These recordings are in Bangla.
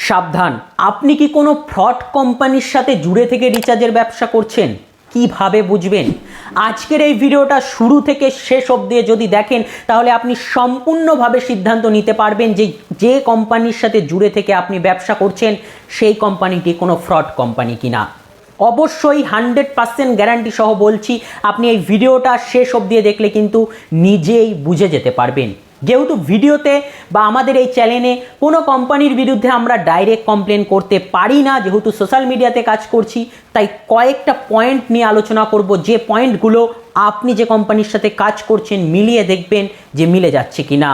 সাবধান, আপনি কি কোনো ফ্রড কোম্পানির সাথে জুড়ে থেকে রিচার্জের ব্যবসা করছেন? কিভাবে বুঝবেন? আজকের এই ভিডিওটা শুরু থেকে শেষ অবধি যদি দেখেন তাহলে আপনি সম্পূর্ণভাবে সিদ্ধান্ত নিতে পারবেন যে যে কোম্পানির সাথে জুড়ে থেকে আপনি ব্যবসা করছেন সেই কোম্পানিটি কোনো ফ্রড কোম্পানি কিনা। অবশ্যই 100% গ্যারান্টি সহ বলছি, আপনি এই ভিডিওটা শেষ অবধি দেখলে কিন্তু নিজেই বুঝে যেতে পারবেন। যেহেতু ভিডিওতে বা আমাদের এই চ্যানেলে কোনো কোম্পানির বিরুদ্ধে আমরা ডাইরেক্ট কমপ্লেন করতে পারি না, যেহেতু সোশ্যাল মিডিয়াতে কাজ করছি, তাই কয়েকটা পয়েন্ট নিয়ে আলোচনা করব, যে পয়েন্টগুলো আপনি যে কোম্পানির সাথে কাজ করছেন মিলিয়ে দেখবেন যে মিলে যাচ্ছে কিনা,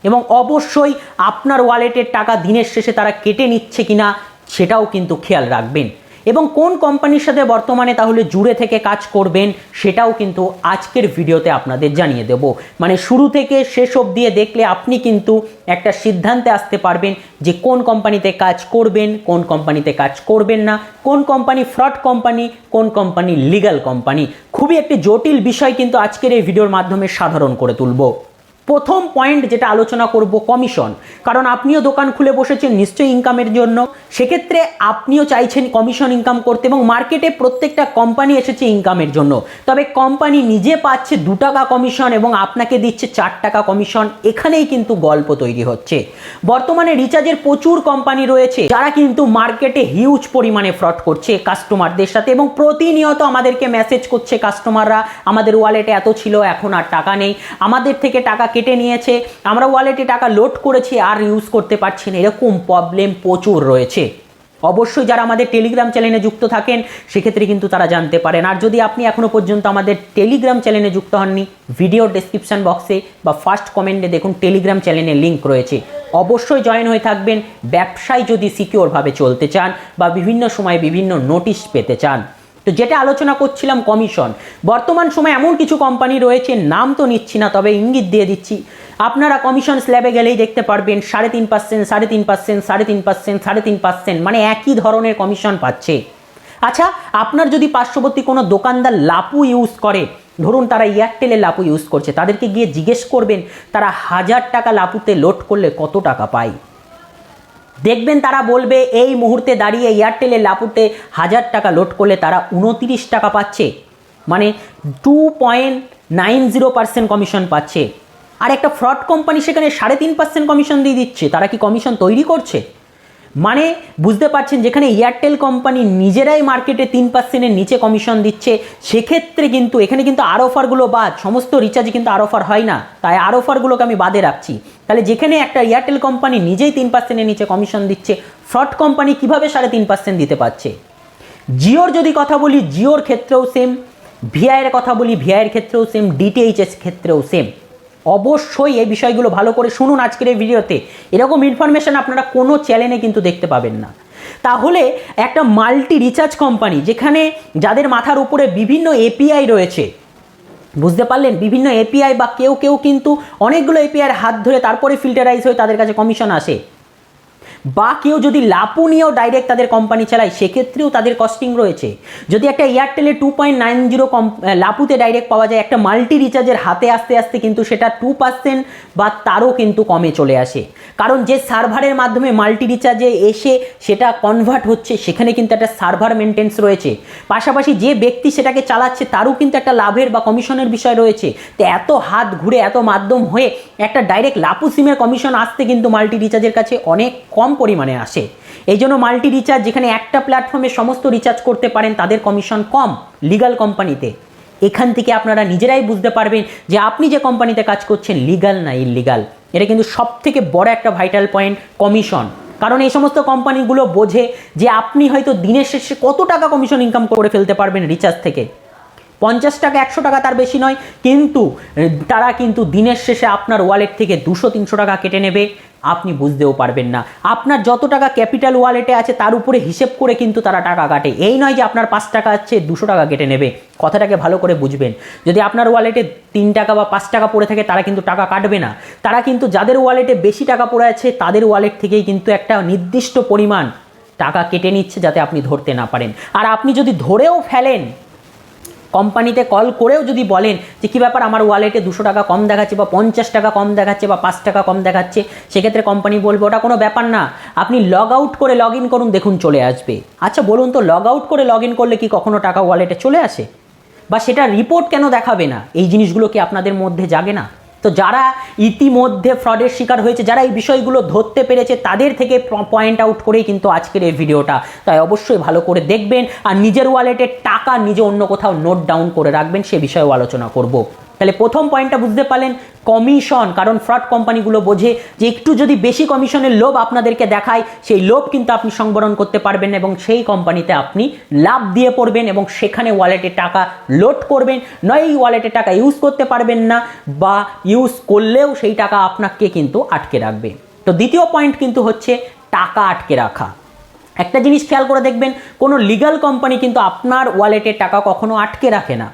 এবং অবশ্যই আপনার ওয়ালেটের টাকা দিনের শেষে তারা কেটে নিচ্ছে কিনা সেটাও কিন্তু খেয়াল রাখবেন, এবং কোন কোম্পানির সাথে বর্তমানে তাহলে জুড়ে থেকে কাজ করবেন সেটাও কিন্তু আজকের ভিডিওতে আপনাদের জানিয়ে দেব। মানে শুরু থেকে শেষ অবধি দেখলে আপনি কিন্তু একটা সিদ্ধান্তে আসতে পারবেন যে কোন কোম্পানিতে কাজ করবেন, কোন কোম্পানিতে কাজ করবেন না, কোন কোম্পানি ফ্রড কোম্পানি, কোন কোম্পানি লিগ্যাল কোম্পানি। খুবই একটি জটিল বিষয় কিন্তু আজকের এই ভিডিওর মাধ্যমে সাধারণ করে তুলব। প্রথম পয়েন্ট যেটা আলোচনা করব, কমিশন। কারণ আপনিও দোকান খুলে বসেছেন নিশ্চয়ই ইনকামের জন্য, সেক্ষেত্রে আপনিও চাইছেন কমিশন ইনকাম করতে, এবং মার্কেটে প্রত্যেকটা কোম্পানি এসেছে ইনকামের জন্য। তবে কোম্পানি নিজে পাচ্ছে 2 টাকা কমিশন এবং আপনাকে দিচ্ছে 4 টাকা কমিশন। এখানেই কিন্তু গল্প তৈরি হচ্ছে। বর্তমানে রিচার্জের প্রচুর কোম্পানি রয়েছে যারা কিন্তু মার্কেটে হিউজ পরিমাণে ফ্রড করছে কাস্টমারদের সাথে, এবং প্রতিনিয়ত আমাদেরকে মেসেজ করছে কাস্টমাররা, আমাদের ওয়ালেটে এত ছিল এখন আর টাকা নেই, আমাদের থেকে টাকা কেটে নিয়েছে, আমরা ওয়ালেটে টাকা লোড করেছি আর ইউজ করতে পারছি না। এরকম প্রবলেম প্রচুর রয়েছে। অবশ্যই যারা আমাদের টেলিগ্রাম চ্যানেলে যুক্ত থাকেন সেক্ষেত্রে কিন্তু তারা জানতে পারেন। আর যদি আপনি এখনো পর্যন্ত আমাদের টেলিগ্রাম চ্যানেলে যুক্ত হননি, ভিডিও ডেসক্রিপশন বক্সে বা ফার্স্ট কমেন্টে দেখুন টেলিগ্রাম চ্যানেলের লিঙ্ক রয়েছে, অবশ্যই জয়েন হয়ে থাকবেন। ব্যবসায় যদি সিকিওরভাবে চলতে চান বা বিভিন্ন সময় বিভিন্ন নোটিশ পেতে চান। তো যেটা আলোচনা করছিলাম, কমিশন। বর্তমান সময় এমন কিছু কোম্পানি রয়েছে, নাম তো নিচ্ছি না তবে ইঙ্গিত দিয়ে দিচ্ছি, আপনারা কমিশন স্ল্যাবে গেলেই দেখতে পারবেন 3.5%, 3.5%, 3.5%, 3.5%, মানে একই ধরনের কমিশন পাচ্ছে। আচ্ছা, আপনার যদি পার্শ্ববর্তী কোনো দোকানদার লাপু ইউজ করে, ধরুন তারা এয়ারটেলের লাপু ইউজ করছে, তাদেরকে গিয়ে জিজ্ঞেস করবেন তারা 1000 টাকা লাপুতে লোড করলে কত টাকা পায়। দেখবেন তারা বলবে এই মুহূর্তে দাঁড়িয়ে এয়ারটেলের লাপুতে 1000 টাকা লোড করলে তারা 29 টাকা পাচ্ছে, মানে 2.90% কমিশন পাচ্ছে। আর একটা ফ্রড কোম্পানি সেখানে 3.5% কমিশন দিয়ে দিচ্ছে। তারা কি কমিশন তৈরি করছে? মানে বুঝতে পারছেন, যেখানে এয়ারটেল কোম্পানি নিজেরাই মার্কেটে 3%-এর নিচে কমিশন দিচ্ছে, সেক্ষেত্রে কিন্তু এখানে কিন্তু আর অফারগুলো বাদ, সমস্ত রিচার্জে কিন্তু আর অফার হয় না, তাই আর অফারগুলোকে আমি বাদে রাখছি। তাহলে যেখানে একটা এয়ারটেল কোম্পানি নিজেই 3%-এর নিচে কমিশন দিচ্ছে, ফ্রড কোম্পানি কিভাবে 3.5% দিতে পারছে? জিওর যদি কথা বলি, জিওর ক্ষেত্রেও সেম। ভিআইয়ের কথা বলি, ভিআইয়ের ক্ষেত্রেও সেম। ডিটিএইচের ক্ষেত্রেও সেম। অবশ্যই এই বিষয়গুলো ভালো করে শুনুন আজকের এই ভিডিওতে। এরকম ইনফরমেশন আপনারা কোনো চ্যানেলে কিন্তু দেখতে পাবেন না। তাহলে একটা মাল্টি রিচার্জ কোম্পানি, যেখানে যাদের মাথার উপরে বিভিন্ন এপিআই রয়েছে, বুঝতে পারলেন, বিভিন্ন এপিআই বা কেউ কেউ কিন্তু অনেকগুলো এপিআইয়ের হাত ধরে তারপরে ফিল্টারাইজ হয়ে তাদের কাছে কমিশন আসে, বা কেউ যদি লাপু নিয়েও ডাইরেক্ট তাদের কোম্পানি চালায় সেক্ষেত্রেও তাদের কস্টিং রয়েছে। যদি একটা এয়ারটেলে 2.90 লাপুতে ডাইরেক্ট পাওয়া যায়, একটা মাল্টি রিচার্জের হাতে আস্তে আস্তে কিন্তু সেটা 2% বা তারও কিন্তু কমে চলে আসে। কারণ যে সার্ভারের মাধ্যমে মাল্টি রিচার্জে এসে সেটা কনভার্ট হচ্ছে, সেখানে কিন্তু একটা সার্ভার মেনটেন্স রয়েছে, পাশাপাশি যে ব্যক্তি সেটাকে চালাচ্ছে তারও কিন্তু একটা লাভের বা কমিশনের বিষয় রয়েছে। তো এত হাত ঘুরে এত মাধ্যম হয়ে একটা ডাইরেক্ট লাপু সিমের কমিশন আসতে কিন্তু মাল্টি রিচার্জের কাছে অনেক কম পরিমাণে আসে। এই জন্য মাল্টি রিচার্জ, যেখানে একটা প্ল্যাটফর্মে সমস্ত রিচার্জ করতে পারেন, তাদের কমিশন কম লিগ্যাল কোম্পানিতে। এখান থেকে আপনারা নিজেরাই বুঝতে পারবেন যে আপনি যে কোম্পানিতে কাজ করছেন লিগ্যাল না ইললিগ্যাল। এটা কিন্তু সব থেকে বড় একটা ভাইটাল পয়েন্ট, কমিশন। কারণ এই সমস্ত কোম্পানিগুলো বোঝে যে আপনি হয়তো দিনের শেষে কত টাকা কমিশন ইনকাম করে ফেলতে পারবেন রিচার্জ থেকে। 50 টাকা 100 টাকা তার বেশি নয়, কিন্তু তারা কিন্তু দিনের শেষে আপনার ওয়ালেট থেকে 200-300 টাকা কেটে নেবে, আপনি বুঝতেও পারবেন না। আপনার যত টাকা ক্যাপিটাল ওয়ালেটে আছে তার উপরে হিসেব করে কিন্তু তারা টাকা কাটে। এই নয় যে আপনার 5 টাকা আছে 200 টাকা কেটে নেবে। কথাটাকে ভালো করে বুঝবেন। যদি আপনার ওয়ালেটে 3 টাকা বা 5 টাকা পড়ে থাকে তারা কিন্তু টাকা কাটবে না। তারা কিন্তু যাদের ওয়ালেটে বেশি টাকা পড়ে আছে তাদের ওয়ালেট থেকেই কিন্তু একটা নির্দিষ্ট পরিমাণ টাকা কেটে নিচ্ছে, যাতে আপনি ধরতে না পারেন। আর আপনি যদি ধরেও ফেলেন কোম্পানিতে কল করেও যদি বলেন যে কী ব্যাপার আমার ওয়ালেটে 200 টাকা কম দেখাচ্ছে বা 50 টাকা কম দেখাচ্ছে বা 5 টাকা কম দেখাচ্ছে, সেক্ষেত্রে কোম্পানি বলবে ওটা কোনো ব্যাপার না, আপনি লগ আউট করে লগ ইন করুন, দেখুন চলে আসবে। আচ্ছা বলুন তো, লগ আউট করে লগ ইন করলে কি কখনো টাকা ওয়ালেটে চলে আসে? বা সেটা রিপোর্ট কেন দেখাবে না? এই জিনিসগুলো কি আপনাদের মধ্যে জাগে না? তো যারা ইতিমধ্যে ফ্রডের শিকার হয়েছে, যারা এই বিষয়গুলো ধরতে পেরেছে, তাদের থেকে পয়েন্ট আউট করেই কিন্তু আজকের এই ভিডিওটা। তাই অবশ্যই ভালো করে দেখবেন আর নিজের ওয়ালেটের টাকা নিজে অন্য কোথাও নোট ডাউন করে রাখবেন, সে বিষয়েও আলোচনা করব। তাহলে প্রথম পয়েন্টটা বুঝতে পারলেন, কমিশন। কারণ ফ্রড কোম্পানিগুলো বোঝে যে একটু যদি বেশি কমিশনের লোভ আপনাদেরকে দেখায়, সেই লোভ কিন্তু আপনি সংবরণ করতে পারবেন না এবং সেই কোম্পানিতে আপনি লাভ দিয়ে পড়বেন এবং সেখানে ওয়ালেটে টাকা লোড করবেন, নয় এই ওয়ালেটে টাকা ইউজ করতে পারবেন না, বা ইউজ করলেও সেই টাকা আপনাকে কিন্তু আটকে রাখবে। তো দ্বিতীয় পয়েন্ট কিন্তু হচ্ছে টাকা আটকে রাখা। একটা জিনিস খেয়াল করে দেখবেন, কোনো লিগ্যাল কোম্পানি কিন্তু আপনার ওয়ালেটে টাকা কখনো আটকে রাখে না।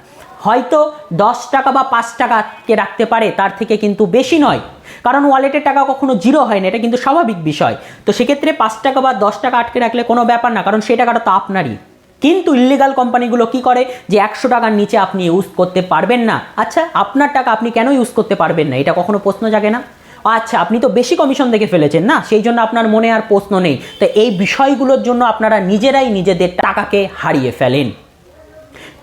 হয়তো 10 টাকা বা 5 টাকা আটকে রাখতে পারে, তার থেকে কিন্তু বেশি নয়, কারণ ওয়ালেটের টাকা কখনো জিরো হয় না, এটা কিন্তু স্বাভাবিক বিষয়। তো সেক্ষেত্রে 5 টাকা বা 10 টাকা আটকে রাখলে কোনো ব্যাপার না, কারণ সেই টাকাটা তো আপনারই। কিন্তু ইল্লিগাল কোম্পানিগুলো কি করে, যে 100 টাকার নিচে আপনি ইউজ করতে পারবেন না। আচ্ছা আপনার টাকা আপনি কেন ইউজ করতে পারবেন না, এটা কখনো প্রশ্ন জাগে না? আচ্ছা আপনি তো বেশি কমিশন দেখে ফেলেছেন না, সেই জন্য আপনার মনে আর প্রশ্ন নেই। তো এই বিষয়গুলোর জন্য আপনারা নিজেরাই নিজেদের টাকাকে হারিয়ে ফেলেন।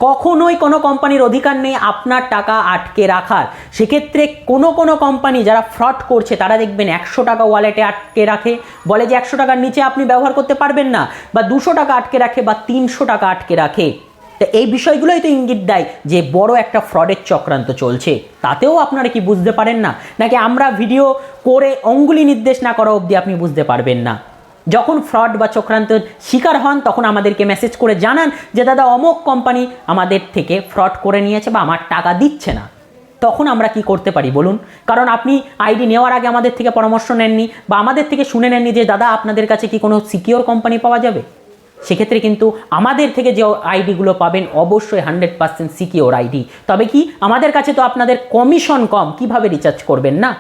কখনোই কোনো কোম্পানির অধিকার নেই আপনার টাকা আটকে রাখার। সেক্ষেত্রে কোনো কোম্পানি যারা ফ্রড করছে, তারা দেখবেন 100 টাকা ওয়ালেটে আটকে রাখে, বলে যে 100 টাকার নিচে আপনি ব্যবহার করতে পারবেন না, বা 200 টাকা আটকে রাখে, বা 300 টাকা আটকে রাখে। তো এই বিষয়গুলোই তো ইঙ্গিত দেয় যে বড় একটা ফ্রডের চক্রান্ত চলছে। তাতেও আপনারা কি বুঝতে পারেন না? নাকি আমরা ভিডিও করে অঙ্গুলি নির্দেশ না করা অবধি আপনি বুঝতে পারবেন না? যখন ফ্রড বা চক্রান্তের শিকার হন, তখন আমাদেরকে মেসেজ করে জানান যে দাদা অমুক কোম্পানি আমাদের থেকে ফ্রড করে নিয়েছে বা আমার টাকা দিচ্ছে না। তখন আমরা কি করতে পারি বলুন? কারণ আপনি আইডি নেওয়ার আগে আমাদের থেকে পরামর্শ নেননি বা আমাদের থেকে শুনে নেননি যে দাদা আপনাদের কাছে কি কোনো সিকিওর কোম্পানি পাওয়া যাবে। সেক্ষেত্রে কিন্তু আমাদের থেকে যে আইডিগুলো পাবেন অবশ্যই 100% সিকিওর আইডি। তবে কি আমাদের কাছে তো আপনাদের কমিশন কম, কিভাবে রিচার্জ করবেন না?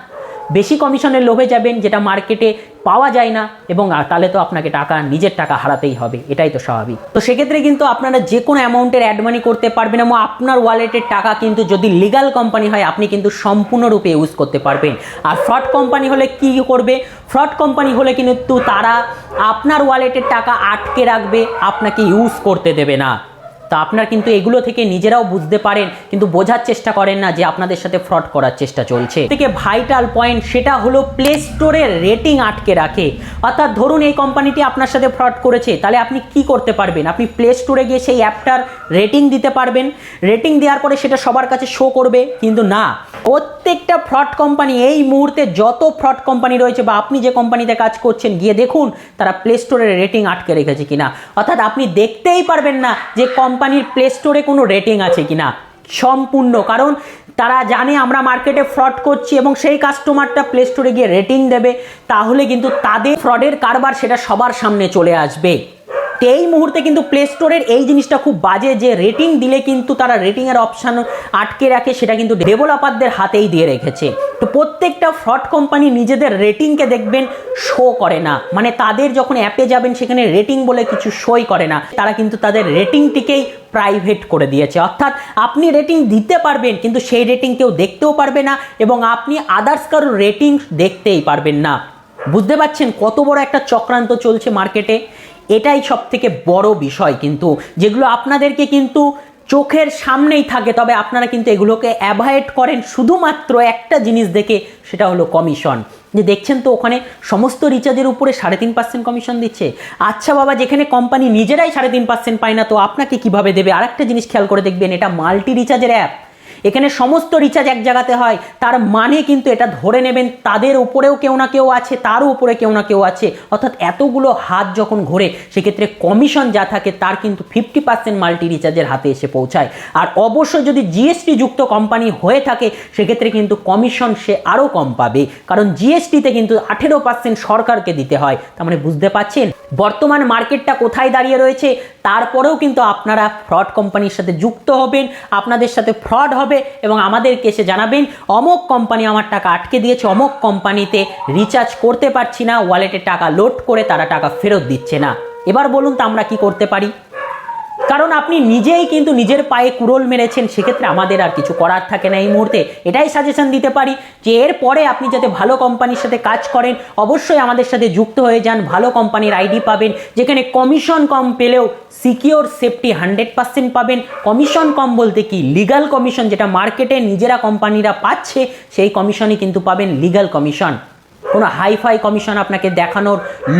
বেশি কমিশনের লোভে যাবেন, যেটা মার্কেটে পাওয়া যায় না, এবং তাহলে তো আপনাকে টাকা, নিজের টাকা হারাতেই হবে, এটাই তো স্বাভাবিক। তো সেক্ষেত্রে কিন্তু আপনারা যে কোনো অ্যামাউন্টের অ্যাড মানি করতে পারবেন এবং আপনার ওয়ালেটের টাকা কিন্তু যদি লিগ্যাল কোম্পানি হয় আপনি কিন্তু সম্পূর্ণরূপে ইউজ করতে পারবেন। আর ফ্রড কোম্পানি হলে কি করবে? ফ্রড কোম্পানি হলে কিন্তু তারা আপনার ওয়ালেটের টাকা আটকে রাখবে, আপনাকে ইউজ করতে দেবে না। তা আপনার কিন্তু এগুলো থেকে নিজেরাও বুঝতে পারেন, কিন্তু বোঝার চেষ্টা করেন না যে আপনাদের সাথে ফ্রড করার চেষ্টা চলছে। থেকে ভাইটাল পয়েন্ট সেটা হলো প্লে স্টোরের রেটিং আটকে রাখে। অর্থাৎ ধরুন এই কোম্পানিটি আপনার সাথে ফ্রড করেছে, তাহলে আপনি কি করতে পারবেন? আপনি প্লে স্টোরে গিয়ে সেই অ্যাপটার রেটিং দিতে পারবেন। রেটিং দেওয়ার পরে সেটা সবার কাছে শো করবে, কিন্তু না, প্রত্যেকটা ফ্রড কোম্পানি, এই মুহূর্তে যত ফ্রড কোম্পানি রয়েছে বা আপনি যে কোম্পানিতে কাজ করছেন, গিয়ে দেখুন তারা প্লে স্টোরের রেটিং আটকে রেখেছে কিনা। অর্থাৎ আপনি দেখতেই পারবেন না যে কোম্পানির প্লে স্টোরে কোনো রেটিং আছে কিনা, সম্পূর্ণ। কারণ তারা জানে আমরা মার্কেটে ফ্রড করছি এবং সেই কাস্টমারটা প্লে স্টোরে গিয়ে রেটিং দেবে, তাহলে কিন্তু তাদের ফ্রডের কারবার সেটা সবার সামনে চলে আসবে। এই মুহূর্তে কিন্তু প্লে স্টোরের এই জিনিসটা খুব বাজে, যে রেটিং দিলে কিন্তু তারা রেটিংয়ের অপশান আটকে রাখে, সেটা কিন্তু ডেভেলপারদের হাতেই দিয়ে রেখেছে। তো প্রত্যেকটা ফ্রড কোম্পানি নিজেদের রেটিংকে দেখবেন শো করে না, মানে তাদের যখন অ্যাপে যাবেন সেখানে রেটিং বলে কিছু শোই করে না, তারা কিন্তু তাদের রেটিংটিকেই প্রাইভেট করে দিয়েছে। অর্থাৎ আপনি রেটিং দিতে পারবেন কিন্তু সেই রেটিং কেউ দেখতেও পারবে না এবং আপনি আদার্স কারোর রেটিং দেখতেই পারবেন না। বুঝতে পারছেন কত বড় একটা চক্রান্ত চলছে মার্কেটে? এটাই সব থেকে বড় বিষয়, কিন্তু যেগুলো আপনাদেরকে কিন্তু চোখের সামনেই থাকে, তবে আপনারা কিন্তু এগুলোকে অ্যাভয়েড করেন শুধুমাত্র একটা জিনিস দেখে, সেটা হলো কমিশন। যে দেখছেন তো ওখানে সমস্ত রিচার্জের উপরে 3.5% কমিশন দিচ্ছে। আচ্ছা বাবা, যেখানে কোম্পানি নিজেরাই 3.5% পায় না, তো আপনাকে কিভাবে দেবে? আরেকটা জিনিস খেয়াল করে দেখবেন, এটা মাল্টি রিচার্জের অ্যাপ, এখানে সমস্ত রিচার্জ এক জায়গাতে হয়, তার মানে কিন্তু এটা ধরে নেবেন তাদের উপরেও কেউ না কেউ আছে, তারও উপরে কেউ না কেউ আছে। অর্থাৎ এতগুলো হাত যখন ঘোরে, সেক্ষেত্রে কমিশন যা থাকে তার কিন্তু 50% মাল্টি রিচার্জের হাতে এসে পৌঁছায়। আর অবশ্যই যদি জিএসটি যুক্ত কোম্পানি হয়ে থাকে, সেক্ষেত্রে কিন্তু কমিশন সে আরও কম পাবে, কারণ জিএসটিতে কিন্তু 18% সরকারকে দিতে হয়। তার মানে বুঝতে পারছেন বর্তমান মার্কেটটা কোথায় দাঁড়িয়ে রয়েছে। তারপরেও কিন্তু আপনারা ফ্রড কোম্পানির সাথে যুক্ত হবেন, আপনাদের সাথে ফ্রড হবে এবং আমাদেরকে এসে জানাবেন অমুক কোম্পানি আমার টাকা আটকে দিয়েছে, অমুক কোম্পানিতে রিচার্জ করতে পারছি না, ওয়ালেটে টাকা লোড করে তারা টাকা ফেরত দিচ্ছে না। এবার বলুন তো আমরা কি করতে পারি? কারণ আপনি নিজেই কিন্তু নিজের পায়ে কুড়োল মেরেছেন, সেক্ষেত্রে আমাদের আর কিছু করার থাকে না এই মুহূর্তে। এটাই সাজেশন দিতে পারি যে এরপরে আপনি যাতে ভালো কোম্পানির সাথে কাজ করেন, অবশ্যই আমাদের সাথে যুক্ত হয়ে যান। ভালো কোম্পানির আইডি পাবেন, যেখানে কমিশন কম পেলেও সিকিওর সেফটি 100% পাবেন। কমিশন কম বলতে কি, লিগাল কমিশন, যেটা মার্কেটে নিজেরা কোম্পানিরা পাচ্ছে সেই কমিশনই কিন্তু পাবেন, লিগাল কমিশন। কোনো হাইফাই কমিশন আপনাকে দেখানোর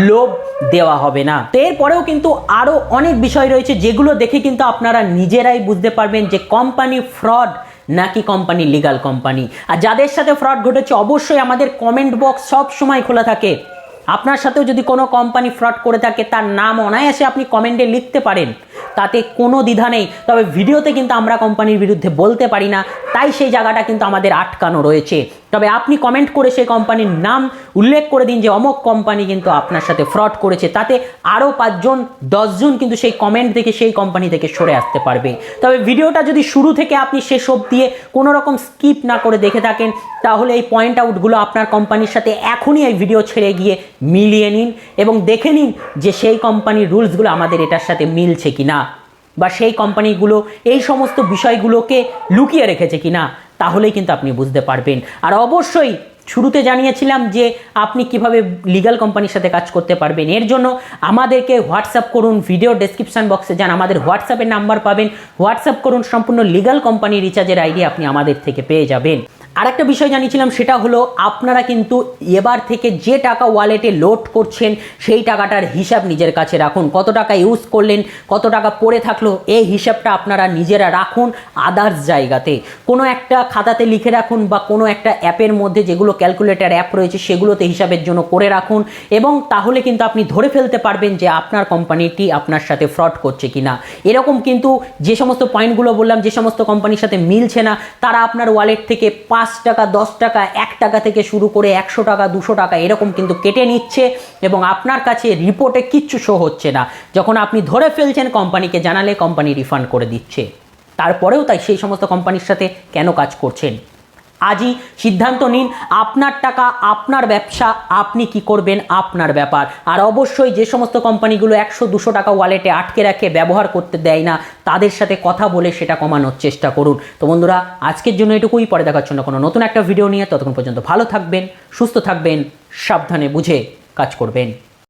লোভ দেওয়া হবে না। তো এরপরেও কিন্তু আরও অনেক বিষয় রয়েছে যেগুলো দেখে কিন্তু আপনারা নিজেরাই বুঝতে পারবেন যে কোম্পানি ফ্রড নাকি কোম্পানি লিগাল কোম্পানি। আর যাদের সাথে ফ্রড ঘটেছে অবশ্যই আমাদের কমেন্ট বক্স সব সময় খোলা থাকে। আপনার সাথেও যদি কোনো কোম্পানি ফ্রড করে থাকে তার নাম অনায়াসে আপনি কমেন্টে লিখতে পারেন, তাতে কোনো দ্বিধা নেই। তবে ভিডিওতে কিন্তু আমরা কোম্পানির বিরুদ্ধে বলতে পারি না, তাই সেই জায়গাটা কিন্তু আমাদের আটকানো রয়েছে। তবে আপনি কমেন্ট করে সেই কোম্পানির নাম উল্লেখ করে দিন যে অমুক কোম্পানি কিন্তু আপনার সাথে ফ্রড করেছে, তাতে আরও 5 জন 10 জন কিন্তু সেই কমেন্ট দেখে সেই কোম্পানি থেকে সরে আসতে পারবে। তবে ভিডিওটা যদি শুরু থেকে আপনি শেষ অবধি কোনো রকম স্কিপ না করে দেখে থাকেন, তাহলে এই পয়েন্ট আউটগুলো আপনার কোম্পানির সাথে এখনই এই ভিডিও ছেড়ে গিয়ে মিলিয়ে নিন এবং দেখে নিন যে সেই কোম্পানির রুলসগুলো আমাদের এটার সাথে মিলছে কিনা, বা সেই কোম্পানিগুলো এই সমস্ত বিষয়গুলোকে লুকিয়ে রেখেছে কিনা, তাহলেই কিন্তু আপনি বুঝতে পারবেন। আর অবশ্যই শুরুতে জানিয়েছিলাম যে আপনি কিভাবে লিগ্যাল কোম্পানির সাথে কাজ করতে পারবেন। এর জন্য আমাদেরকে হোয়াটসঅ্যাপ করুন, ভিডিও ডেসক্রিপশন বক্সে যান, আমাদের হোয়াটসঅ্যাপের নাম্বার পাবেন, হোয়াটসঅ্যাপ করুন, সম্পূর্ণ লিগ্যাল কোম্পানি রিচার্জের আইডি আপনি আমাদের থেকে পেয়ে যাবেন। আরেকটা বিষয় জানিয়েছিলাম, সেটা হলো আপনারা কিন্তু এবার থেকে যে টাকা ওয়ালেটে লোড করছেন সেই টাকাটার হিসাব নিজের কাছে রাখুন। কত টাকা ইউজ করলেন, কত টাকা পড়ে থাকলো, এই হিসাবটা আপনারা নিজেরা রাখুন। আদার্স জায়গাতে কোনো একটা খাতাতে লিখে রাখুন, বা কোনো একটা অ্যাপের মধ্যে যেগুলো ক্যালকুলেটর অ্যাপ রয়েছে সেগুলোতে হিসাবের জন্য করে রাখুন, এবং তাহলে কিন্তু আপনি ধরে ফেলতে পারবেন যে আপনার কোম্পানিটি আপনার সাথে ফ্রড করছে কিনা। এরকম কিন্তু যে সমস্ত পয়েন্টগুলো বললাম, যে সমস্ত কোম্পানির সাথে মিলছে না, তারা আপনার ওয়ালেট থেকে 5 টাকা, 10 টাকা, 1 টাকা থেকে শুরু করে 100 টাকা, 200 টাকা এরকম কিন্তু কেটে নিচ্ছে, এবং আপনার কাছে রিপোর্টে কিচ্ছু শো হচ্ছে না। যখন আপনি ধরে ফেলছেন, কোম্পানিকে জানালে কোম্পানি রিফান্ড করে দিচ্ছে। তারপরেও তাই সেই সমস্ত কোম্পানির সাথে কেন কাজ করছেন? আজই সিদ্ধান্ত নিন, আপনার টাকা, আপনার ব্যবসা, আপনি কি করবেন আপনার ব্যাপার। আর অবশ্যই যে সমস্ত কোম্পানিগুলো 100-200 টাকা ওয়ালেটে আটকে রাখে, ব্যবহার করতে দেয় না, তাদের সাথে কথা বলে সেটা কমানোর চেষ্টা করুন। তো বন্ধুরা, আজকের জন্য এটুকুই। পরে দেখার জন্য কোনো নতুন একটা ভিডিও নিয়ে, ততক্ষণ পর্যন্ত ভালো থাকবেন, সুস্থ থাকবেন, সাবধানে বুঝে কাজ করবেন।